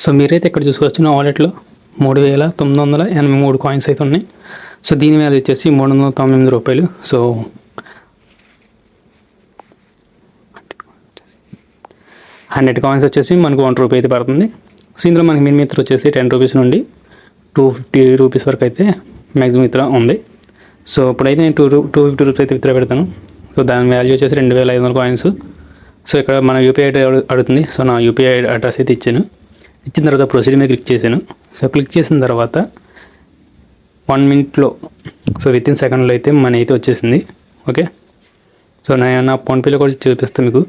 So మీరైతే ఇక్కడ చూసుకోవచ్చు నా వాలెట్లో 3,983 కాయిన్స్ అయితే ఉన్నాయి. సో దీని మీద వచ్చేసి 398 రూపాయలు. సో 100 కాయిన్స్ వచ్చేసి మనకు 1 రూపీ అయితే పడుతుంది. సో ఇందులో మనకి మినిమం ఇత్ర వచ్చేసి 10 రూపీస్ నుండి 250 రూపీస్ వరకు అయితే మ్యాక్సిమం ఇత్ర ఉంది. సో ఇప్పుడైతే నేను 250 రూపీస్ అయితే ఇత్ర పెడతాను. సో దాని వాల్యూ వచ్చేసి 2,500 కాయిన్స్. సో ఇక్కడ మన యూపీఐ అడుగుతుంది. సో నా యూపీఐ అడ్రస్ అయితే ఇచ్చిన తర్వాత ప్రొసీడ్ మీద క్లిక్ చేశాను. సో క్లిక్ చేసిన తర్వాత 1 మినిట్లో సో విత్ ఇన్ సెకండ్లో అయితే మనీ అయితే వచ్చేసింది. ఓకే, సో నేను నా ఫోన్పేలో కూడా చూపిస్తాను మీకు.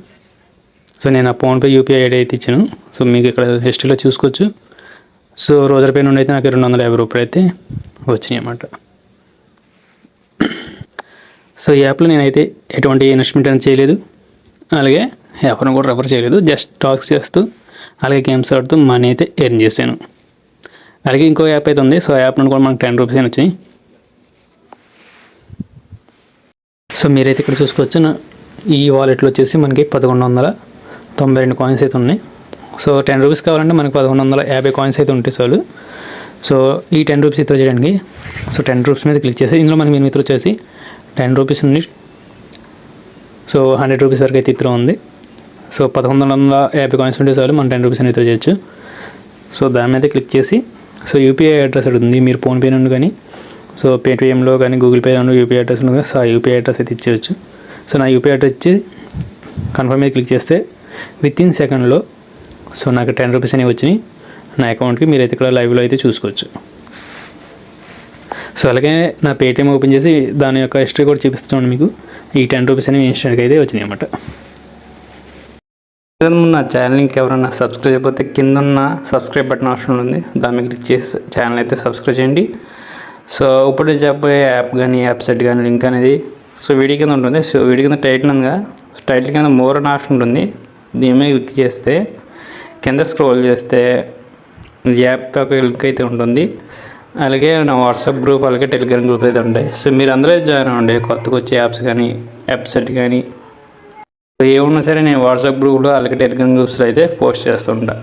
సో నేను ఆ ఫోన్పే యూపీఐ ఐడి అయితే ఇచ్చాను. సో మీకు ఇక్కడ హిస్టరీలో చూసుకోవచ్చు. సో రోజర్ పే నుండి అయితే నాకు 250 రూపాయలు అయితే వచ్చినాయి అన్నమాట. సో ఈ యాప్లో నేనైతే ఎటువంటి ఇన్వెస్ట్మెంట్ అనేది చేయలేదు, అలాగే ఎవరిని కూడా రెఫర్ చేయలేదు. జస్ట్ టాక్స్ చేస్తూ అలాగే గేమ్స్ ఆడుతూ మనీ అయితే ఎర్న్ చేశాను. అలాగే ఇంకో యాప్ అయితే ఉంది. సో ఆ యాప్ నుండి కూడా మనకు 10 రూపీస్ అని వచ్చాయి. సో మీరైతే ఇక్కడ చూసుకోవచ్చు ఈ వాలెట్లో వచ్చేసి మనకి 1192 కాయిన్స్ అయితే ఉన్నాయి. సో 10 రూపీస్ కావాలంటే మనకి 1150 కాయిన్స్ అయితే ఉంటాయి చాలు. సో ఈ 10 రూపీస్ ఇతర చేయడానికి సో 10 రూపీస్ మీద క్లిక్ చేసి ఇందులో మనకి మినిమం వచ్చేసి 10 రూపీస్ ఉంది. సో 100 రూపీస్ వరకు అయితే ఇతర ఉంది. సో 1150 కాయిన్స్ ఉంటే చాలు మనం 10 రూపీస్ అని ఇతర చేయొచ్చు. సో దాని మీద క్లిక్ చేసి సో యూపీఐ అడ్రస్ అడుగుతుంది. మీరు ఫోన్పే నుండి కానీ సో పేటిఎంలో కానీ గూగుల్ పే నుండి యూపీఐ అడ్రస్ ఉంది. సో ఆ యూపీఐ అడ్రస్ అయితే ఇచ్చేయచ్చు. సో నా యూపీఐ అడ్రస్ ఇచ్చి కన్ఫర్మ్ మీద క్లిక్ చేస్తే విత్ ఇన్ సెకండ్లో సో నాకు 10 రూపీస్ అనేవి వచ్చినాయి నా అకౌంట్కి. మీరైతే ఇక్కడ లైవ్లో అయితే చూసుకోవచ్చు. సో అలాగే నా పేటిఎం ఓపెన్ చేసి దాని యొక్క హిస్టరీ కూడా చూపిస్తాను మీకు. ఈ 10 రూపీస్ అనేవి ఇన్స్టెంట్గా అయితే వచ్చినాయి అన్నమాట. నా ఛానల్ ఇంకెవరన్నా సబ్స్క్రైబ్ అయిపోతే కింద ఉన్న సబ్స్క్రైబ్ బటన్ ఆప్షన్ ఉంది, దాని మీద క్లిక్ చేసి ఛానల్ అయితే సబ్స్క్రైబ్ చేయండి. సో ఇప్పుడు చెప్పబోయే యాప్ కానీ వెబ్సైట్ కానీ లింక్ అనేది సో వీడియో కింద ఉంటుంది. సో వీడియో కింద టైటిల్ కింద మోర్ అని ఆప్షన్ ఉంటుంది. దీని మీద క్లిక్ చేస్తే కింద స్క్రోల్ చేస్తే యాప్ యొక్క లింక్ అయితే ఉంటుంది. అలాగే నా వాట్సాప్ గ్రూప్ అలాగే టెలిగ్రామ్ గ్రూప్ అయితే ఉంటాయి. సో మీరు అందరూ జాయిన్ అవ్వండి. కొత్తగా వచ్చే యాప్స్ కానీ వెబ్సైట్ కానీ ఏమున్నా సరే నేను వాట్సాప్ గ్రూప్లో అలాగే టెలిగ్రామ్ గ్రూప్స్లో అయితే పోస్ట్ చేస్తుంటా.